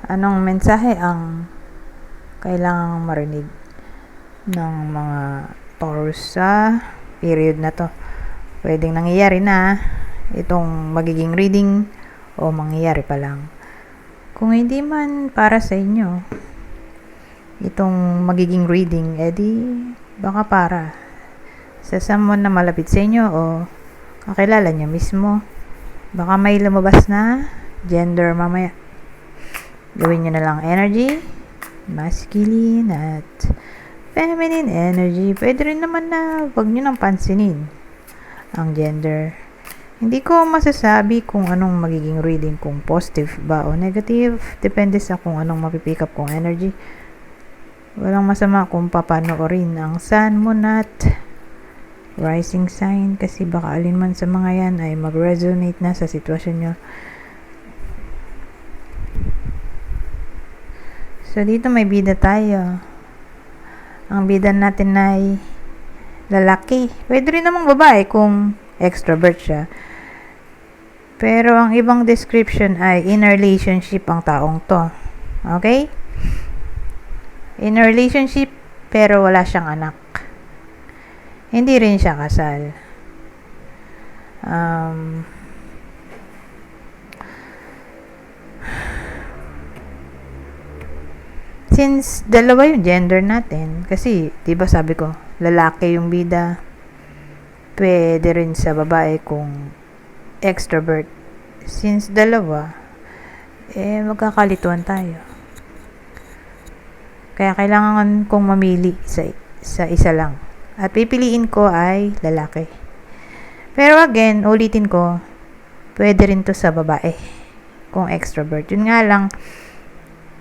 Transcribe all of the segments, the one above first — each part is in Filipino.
Anong mensahe ang kailangang marinig ng mga Taurus sa period na to? Pwedeng nangyayari na itong magiging reading o mangyayari pa lang. Kung hindi man para sa inyo itong magiging reading, edi baka para sa someone na malapit sa inyo o kakilala nyo mismo. Baka may lumabas na gender mamaya. Gawin nyo na lang energy, masculine at feminine energy. Pwede rin naman na wag nyo nang pansinin ang gender. Hindi ko masasabi kung anong magiging reading, kung positive ba o negative. Depende sa kung anong mapipick up kong energy. Walang masama kung papanoorin ang sun, moon at rising sign kasi baka alin man sa mga yan ay mag-resonate na sa sitwasyon nyo. So, dito may bida tayo. Ang bida natin ay lalaki. Pwede rin namang babae kung extrovert siya. Pero ang ibang description ay in a relationship ang taong to. Okay? In a relationship, pero wala siyang anak. Hindi rin siya kasal. Since dalawa yung gender natin, kasi, diba sabi ko, lalaki yung bida, pwede rin sa babae kung extrovert. Since dalawa, magkakalituan tayo. Kaya kailangan kong mamili sa isa lang. At pipiliin ko ay lalaki. Pero again, ulitin ko, pwede rin to sa babae kung extrovert. Yun nga lang,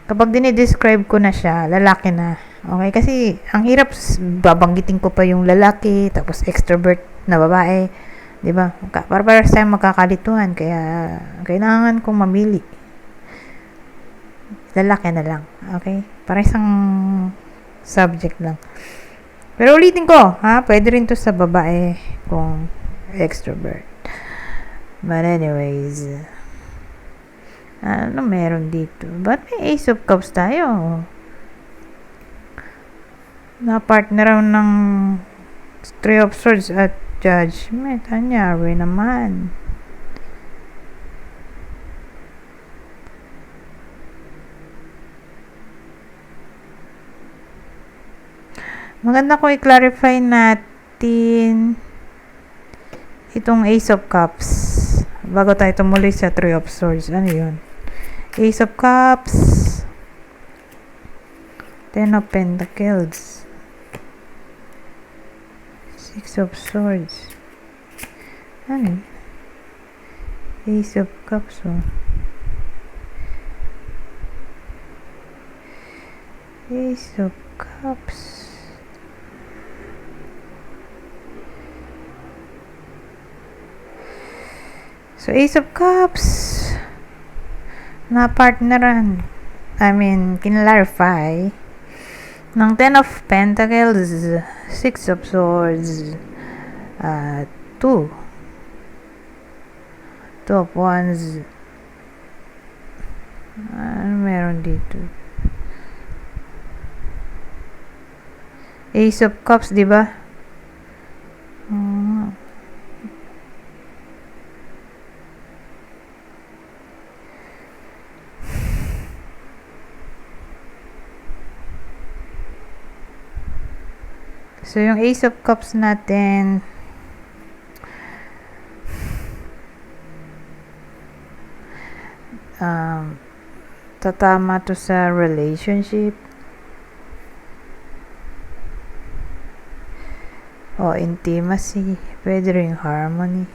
kapag dinidescribe ko na siya, lalaki na. Okay? Kasi, ang hirap, babanggitin ko pa yung lalaki, tapos extrovert na babae. Diba? Para sa magkakalituhan. Kaya, kailangan kong mamili. Lalaki na lang. Okay? Para isang subject lang. Pero ulitin ko, pwede rin to sa babae kung extrovert. But anyways, ano meron dito? Ba't may Ace of Cups tayo? Na-partner ng Three of Swords at Judgment. Anyari naman. Maganda ko i-clarify natin itong Ace of Cups bago tayo tumuloy sa Three of Swords. Ano yun? Ace of Cups, Ten of Pentacles, Six of Swords. Ano? Ace of Cups, Ace of Cups. So, Ace of Cups, na-partneran, kinlarify, ng Ten of Pentacles, Six of Swords, Two of Wands. Ano meron dito? Ace of Cups, diba? So, yung Ace of Cups natin, tatama to sa relationship o intimacy, pwede rin harmony.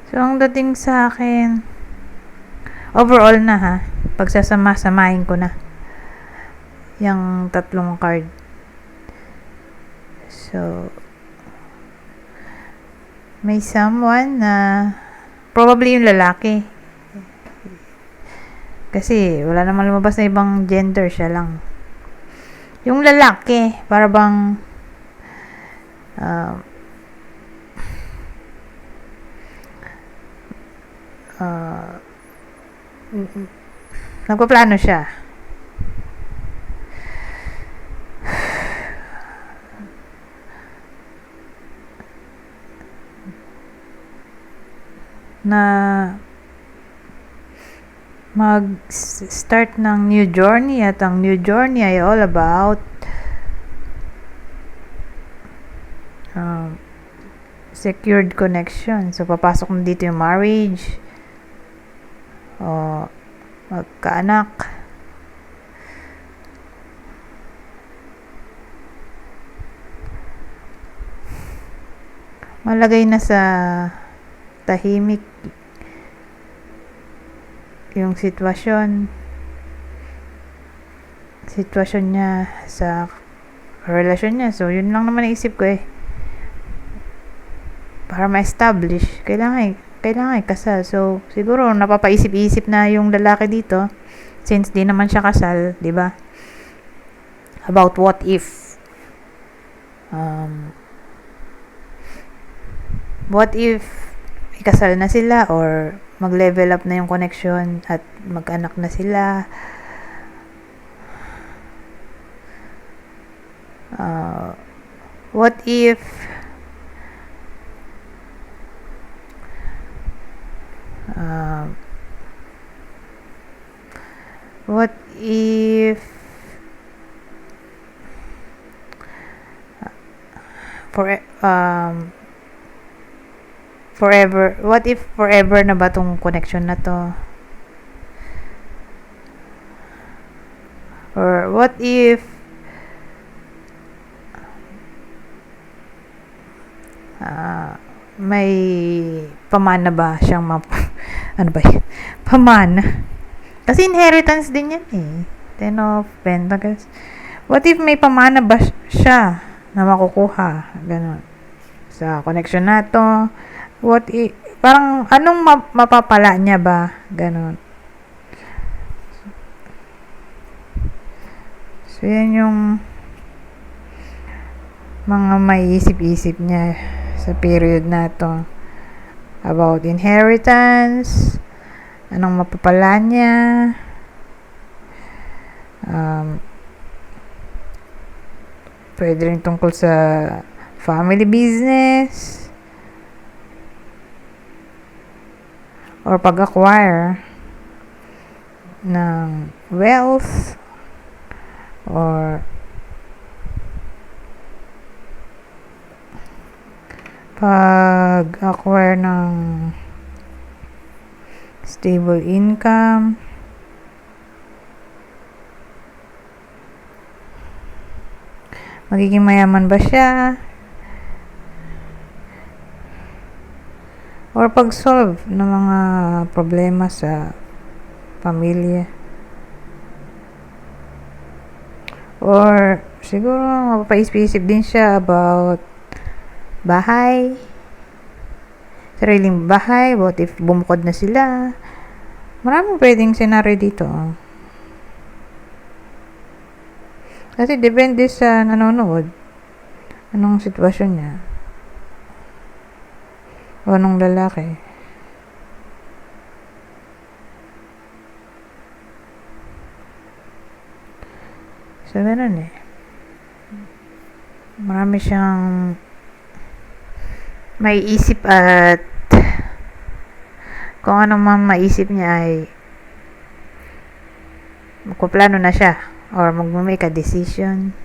So, ang dating sa akin, overall na pagsasama-samahin ko na yung tatlong card. So, may someone na probably yung lalaki. Kasi wala namang lumabas na ibang gender, siya lang. Yung lalaki, para bang uh, nagpaplano siya na mag-start ng new journey, at ang new journey ay all about secured connection. So papasok na dito yung marriage o magkaanak. Malagay na sa tahimik yung sitwasyon niya sa relasyon niya. So yun lang naman naisip ko para ma-establish kailangan kasal. So siguro napapaisip-isip na yung lalaki dito, since di naman siya kasal, di ba, about what if ikasal na sila or mag-level up na yung connection at mag-anak na sila. What if forever na ba tong connection na to? Or what if may pamana ba siyang ano ba yun? Pamana. Kasi inheritance din yan Ten of Pentacles. What if may pamana ba siya na makukuha? Ganon. Sa connection na to. What if, parang anong mapapala niya ba? Ganon. So, yan yung mga maiisip-isip niya sa period na to. About inheritance. Anong mapapala niya. Pwede rin tungkol sa family business. Or pag-acquire ng wealth or pag-acquire ng stable income. Magiging mayaman ba siya? Or pag-solve ng mga problema sa pamilya. Or siguro mapapaisip-isip din siya about bahay. Sariling bahay. What if bumukod na sila? Maraming pwedeng scenario dito. Kasi depende sa nanonood. Anong sitwasyon niya. O anong lalaki. So, ganun Marami siyang may isip, at kung ano man maisip niya ay magpaplano na siya or mag-make a decision.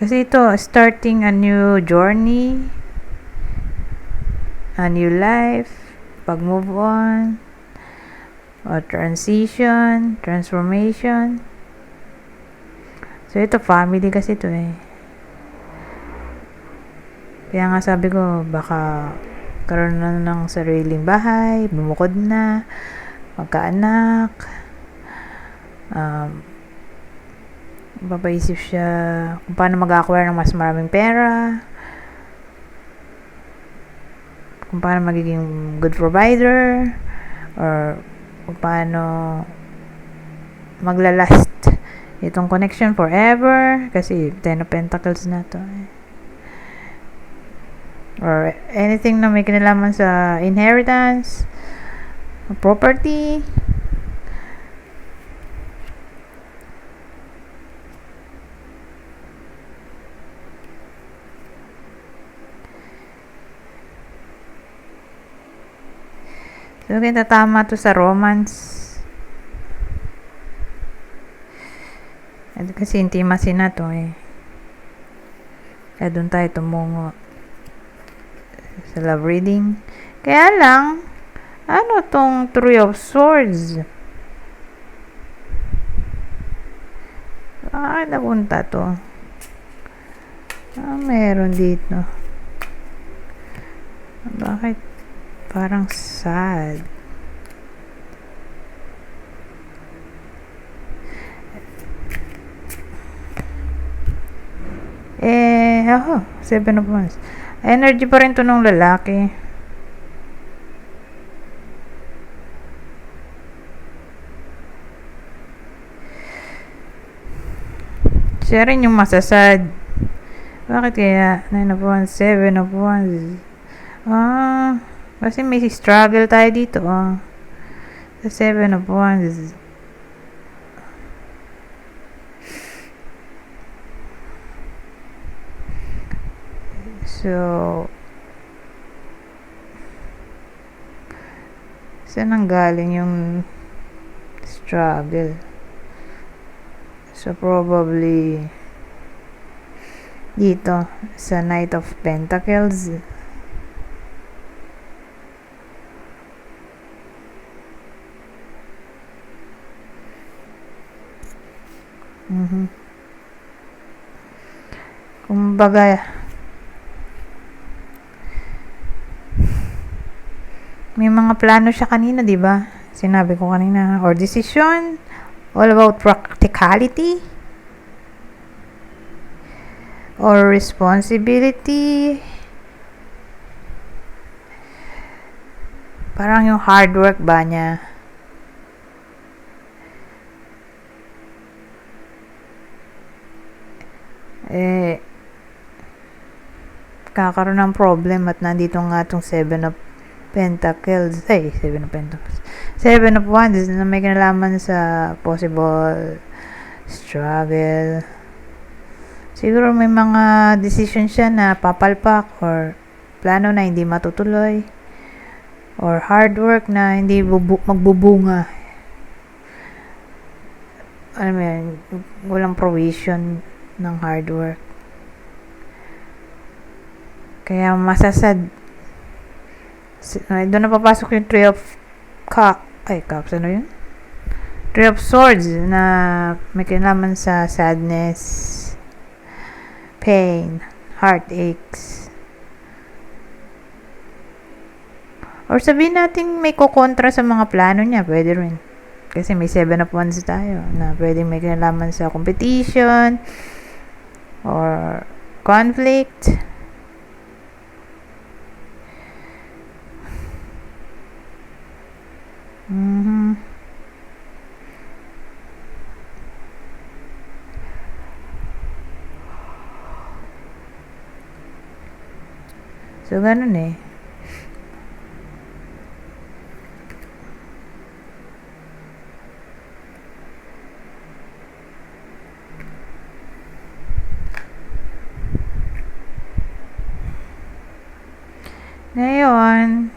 Kasi ito, starting a new journey, a new life, pag-move on, or transition, transformation. So, ito, family kasi ito Kaya nga sabi ko, baka karoon na ng sariling bahay, bumukod na, magkaanak, papaisip siya kung paano mag-acquire ng mas maraming pera, kung paano magiging good provider, or kung paano maglalast itong connection forever, kasi 10 of Pentacles na to or anything na may kinalaman sa inheritance, property. So, tatama to sa romance. Kasi intimacy na to eh. Kaya doon tayo tumungo sa love reading. Kaya lang, ano tong Three of Swords? Bakit napunta to? Meron dito. Bakit parang sad? Seven of Wands. Energy pa rin to nung lalaki. Siya rin yung masasad. Bakit kaya? 9 of Wands, 7 of Wands. Kasi may struggle tayo dito. The 7 of Wands. So, saan ang galing yung struggle? So, probably dito sa Knight of Pentacles. Kumbaga, may mga plano siya kanina, di ba? Sinabi ko kanina, or decision, all about practicality, or responsibility. Parang yung hard work ba niya? Kakaroon ng problem at nandito nga itong 7 of Pentacles. 7 of Pentacles. 7 of Wands na may kinalaman sa possible struggle. Siguro may mga decision siya na papalpak or plano na hindi matutuloy or hard work na hindi magbubunga. Alam mo yan, walang provision ng hard work. Kaya masasad. Doon na papasok yung Three of Cups. Ano yun? Three of Swords na may kinalaman sa sadness, pain, heartaches. Or sabihin natin may kukontra sa mga plano niya. Pwede rin. Kasi may 7 of Wands tayo na pwede may kinalaman sa competition or conflict. So, ganun eh. Ngayon,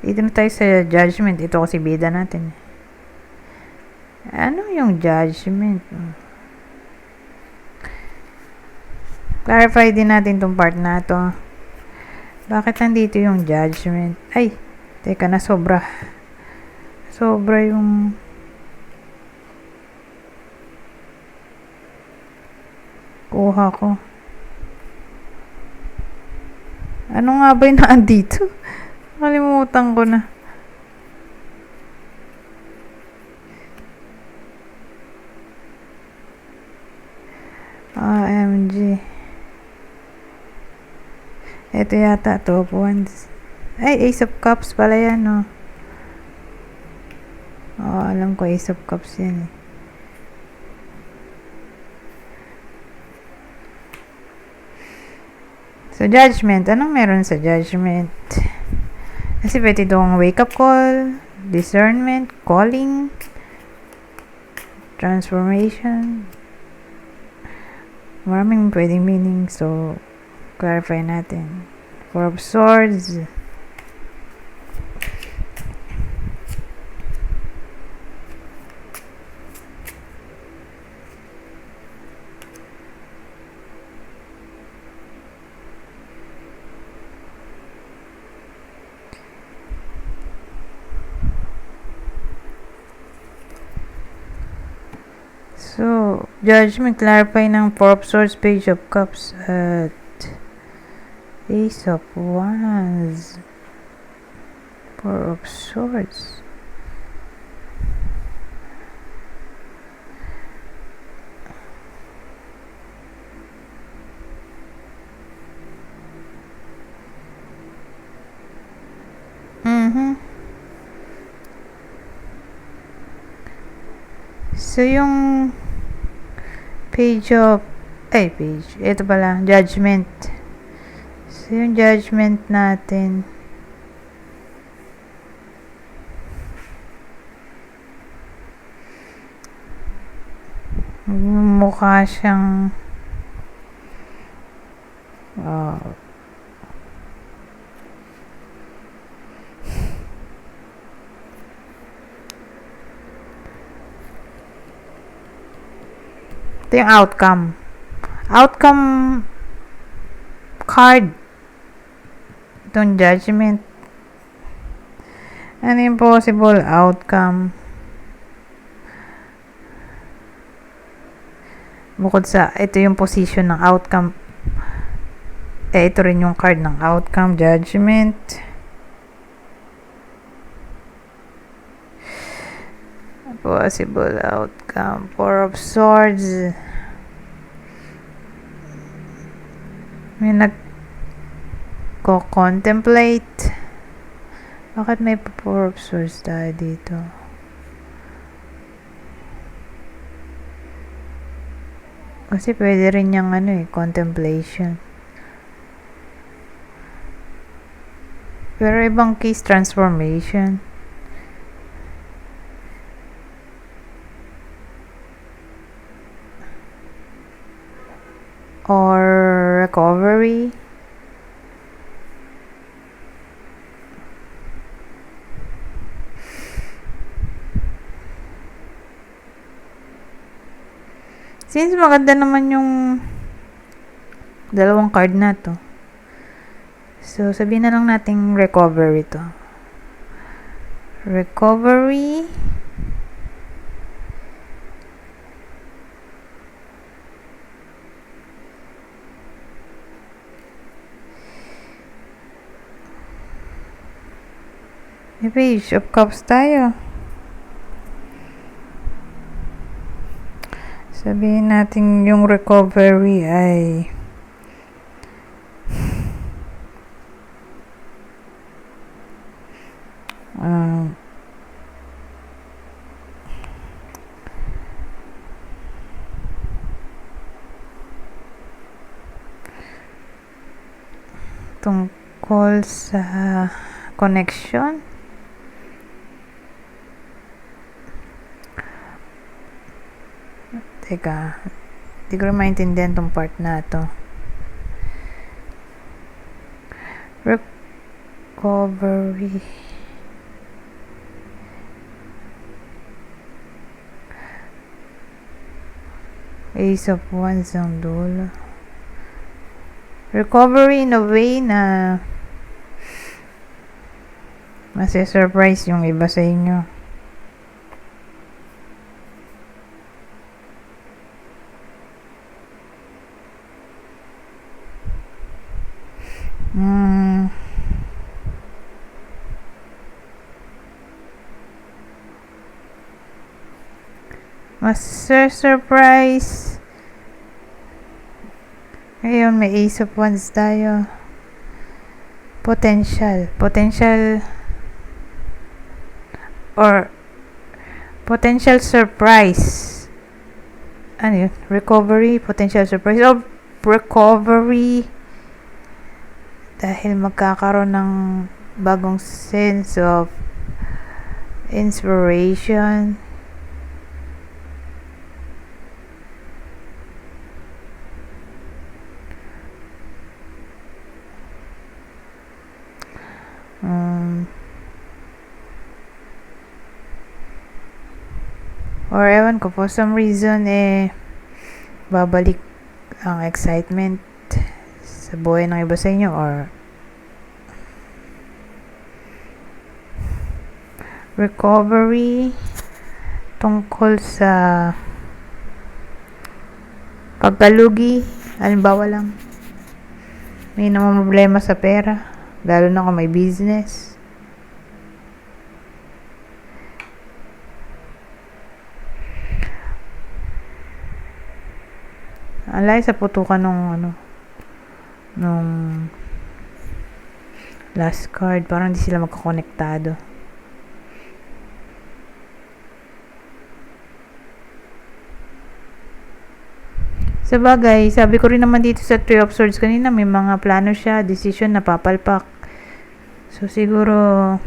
dito na tayo sa judgment. Ito kasi bida natin. Ano yung judgment? Clarify din natin tong part na to. Bakit nandito yung judgment? Ay, teka na, sobra. Sobra yung kuha ko. Ano nga ba yung naandito? Nakalimutan ko na. OMG. Ito yata, Top Wands. Ay, Ace of Cups pala yan, no? Alam ko, Ace of Cups yan, eh. So, judgment. Anong meron sa judgment? Kasi pwede itong wake-up call, discernment, calling, transformation. Maraming pwedeng meaning. So, clarify natin. Four of Swords. So, judgment, clarify ng Four of Swords, Page of Cups, at Ace of Wands, Four of Swords. So, yung ito pala, judgment. So, yung judgment natin, mukha siyang ito yung outcome card, itong judgment. Ano yung possible outcome bukod sa ito yung position ng outcome, ito rin yung card ng outcome, judgment. Possible outcome, Four of Swords. May nagko-contemplate. Bakit may Four of Swords tayo dito? Kasi pwede rin yung contemplation. Pero ibang case, transformation. Or recovery. Since maganda naman yung dalawang card na to, so sabihin na lang nating recovery to. Recovery. May Page of Cups tayo. Sabihin natin yung recovery ay tungkol sa connection. Teka, hindi ko rin maintindihan tong part na to. Recovery. Ace of Wands ang dulo. Recovery in a way na masi-surprise yung iba sa inyo. Mas-surprise. Ngayon, may Ace of Wands tayo. Potential or potential surprise. Ano yun? Recovery, potential surprise, or recovery dahil magkakaroon ng bagong sense of inspiration, or ewan ko, for some reason babalik ang excitement sa buhay ng iba sa inyo, or recovery tungkol sa pagkalugi. Halimbawa lang, may naman problema sa pera, lalo na kung may business. Alay sa putukan nung last card, parang hindi sila magkakonektado. Sa bagay, sabi ko rin naman dito sa Three of Swords kanina, may mga plano siya, decision na papalpak. So siguro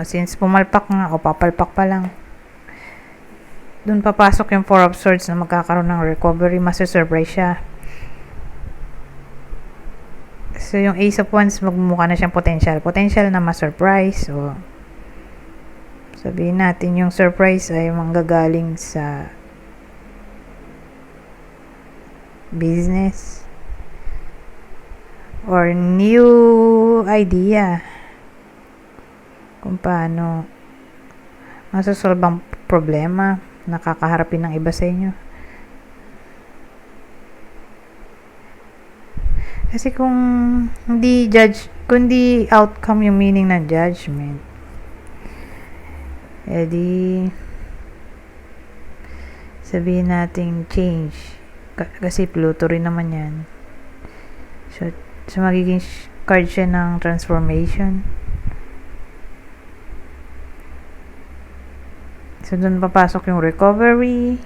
since pumalpak nga o papalpak pa lang, dun papasok yung Four of Swords na magkakaroon ng recovery, masusurprise siya. So yung Ace of Wands, magmumukha na siyang potential na ma-surprise. So sabihin natin yung surprise ay manggagaling sa business or new idea kung paano masosolve ang problema na kakaharapin ng iba sa inyo. Kasi kung hindi outcome yung meaning ng judgment, edi sabihin natin change. Kasi Pluto rin naman yan. So magiging card siya ng transformation. So dun papasok yung recovery.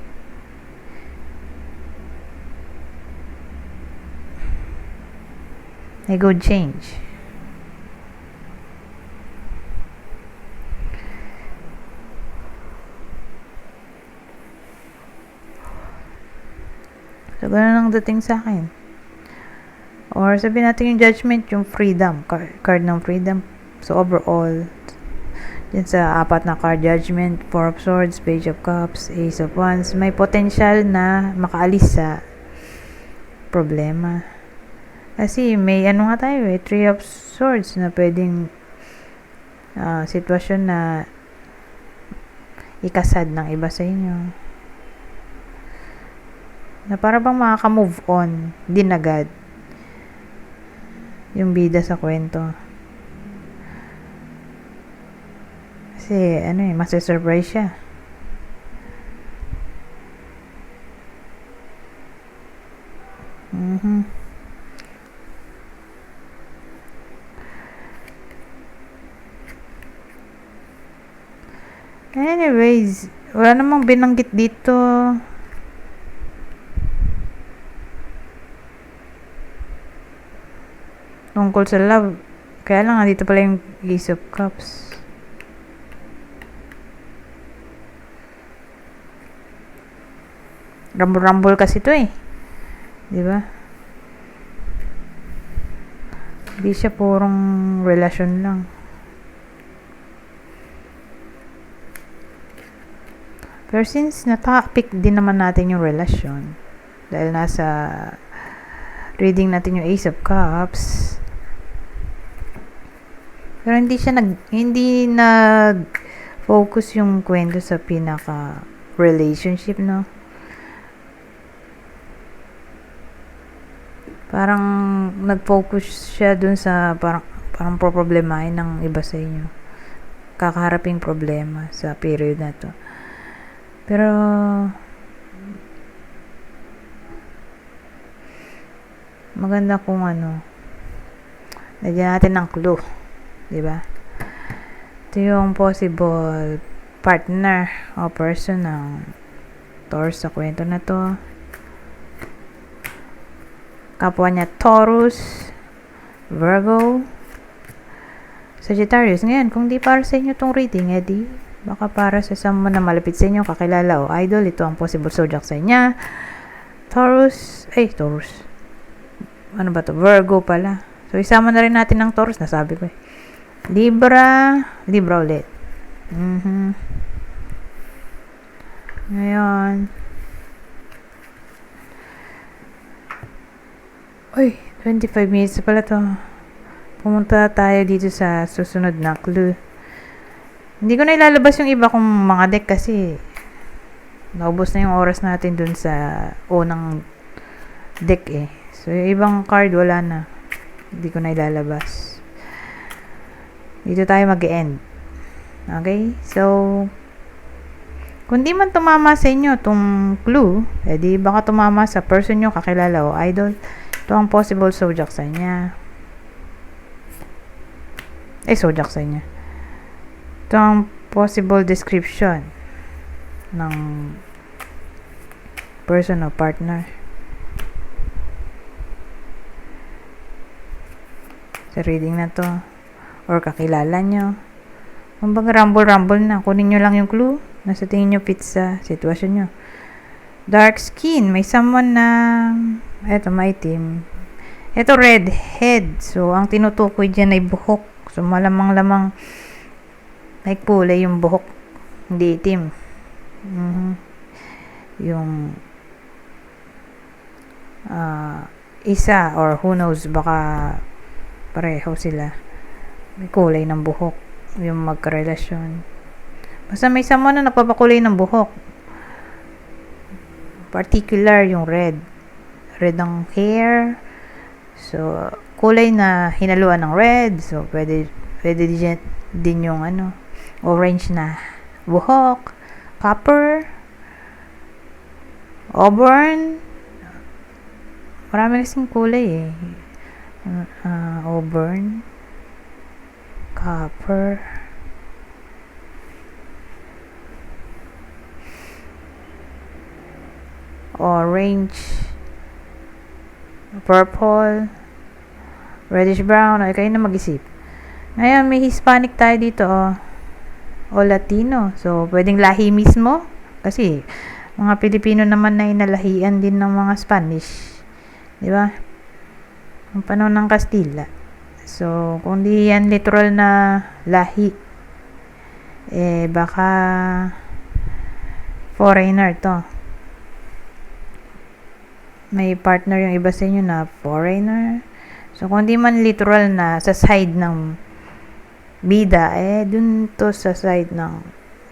A good change. So, ganun ang dating sa akin. Or, sabihin natin yung judgment, yung freedom. Card ng freedom. So, overall, dyan sa apat na card, judgment, Four of Swords, Page of Cups, Ace of Wands, may potential na makaalis sa problema. Kasi, may nga tayo Three of Swords na pwedeng sitwasyon na ikasad ng iba sa inyo. Na para bang makaka-move on din agad yung bida sa kwento. Kasi masa-surprise siya. Anyways, wala namang binanggit dito tungkol sa love. Kaya lang, dito pala yung Ace of Cups. Rumble kasi to diba? Hindi siya purong relasyon lang. Pero since na-topic din naman natin yung relasyon, dahil nasa reading natin yung Ace of Cups, pero hindi nag-focus yung kwento sa pinaka relationship, no? Parang nag-focus siya dun sa parang problemahin ng iba sa inyo. Kakaharaping problema sa period na to. Pero maganda kung lagyan natin ng clue, diba? Ito yung possible partner o person ng Taurus sa kwento na to. kapwa niya Taurus, Virgo, Sagittarius. Ngayon, kung di para sa inyo tong reading, edi baka para sa someone na malapit sa inyo, kakilala o idol, ito ang possible zodiac sa inyo. Taurus. Ano ba to? Virgo pala. So, isama na rin natin ng Taurus, nasabi ko eh. Libra ulit. Ngayon. Uy, 25 minutes pala to. Pumunta tayo dito sa susunod na clue. Hindi ko na ilalabas yung iba kong mga deck kasi naubos na yung oras natin dun sa unang deck eh. So, yung ibang card wala na. Hindi ko na ilalabas. Dito tayo mag-end. Okay? So, kung di man tumama sa inyo tong clue, edi baka tumama sa person nyo, kakilala o idol. Ito ang possible zodiac sa inyo. Zodiac sa inyo. Ito ang possible description ng person o partner. Sa reading na to. Or kakilala nyo. Kumbaga rumble na. Kunin nyo lang yung clue na sa tingin nyo fit sa sitwasyon nyo. Dark skin. May someone na eto may team. Ito red head. So, ang tinutukoy dyan ay buhok. So, malamang-lamang may kulay yung buhok. Hindi itim. Yung isa or who knows, baka pareho sila. May kulay ng buhok. Yung magkarelasyon. Basta may someone na nagpapakulay ng buhok. Particular yung red. Red ang hair. So, kulay na hinaluan ng red. So, pwede din yung orange na buhok, copper, auburn. Marami kasing kulay eh. Auburn, copper, orange, purple, reddish brown. O, kayo na mag-isip. Ngayon, may Hispanic tayo dito, o Latino. So, pwedeng lahi mismo. Kasi, mga Pilipino naman na inalahian din ng mga Spanish. Di ba? Ang panahon ng Kastila. So, kung di yan literal na lahi, baka foreigner to. May partner yung iba sa inyo na foreigner. So, kung di man literal na sa side ng bida, dun to sa side ng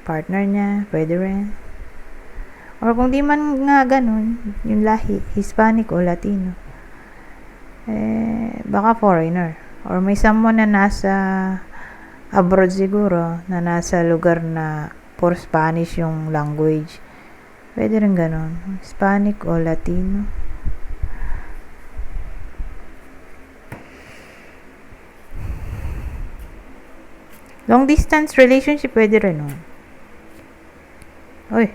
partner niya, pwede rin. Or kung di man nga ganun, yung lahi, Hispanic o Latino, baka foreigner. Or may someone na nasa abroad siguro, na nasa lugar na for Spanish yung language. Pwede rin ganun. Hispanic o Latino. Long distance relationship, pwede rin. Uy.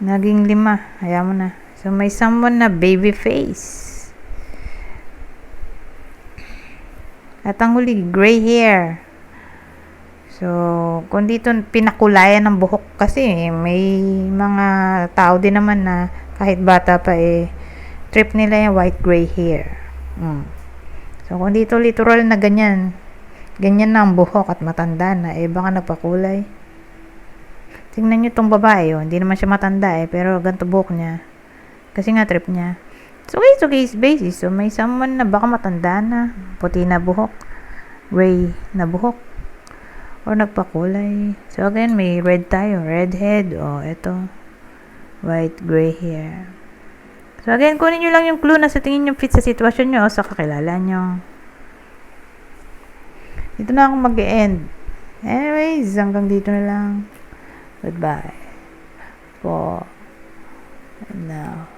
Naging 5. Hayaan mo na. So, may someone na baby face. At ang huli, gray hair. So, kung dito pinakulayan ng buhok kasi, may mga tao din naman na kahit bata pa trip nila yung white gray hair. So, kung dito literal na ganyan na ang buhok at matanda na, baka nagpakulay. Tingnan nyo tong babae, hindi naman siya matanda pero ganito buhok niya. Kasi nga trip niya. So, case basis. So, may someone na baka matanda na, puti na buhok, gray na buhok, or nagpakulay. So, again, may red tayo, red head, eto, white gray hair. So, again, kunin nyo lang yung clue na sa tingin nyo fit sa sitwasyon nyo o sa kakilala nyo. Dito na ako mag-end. Anyways, hanggang dito na lang. Goodbye. For now.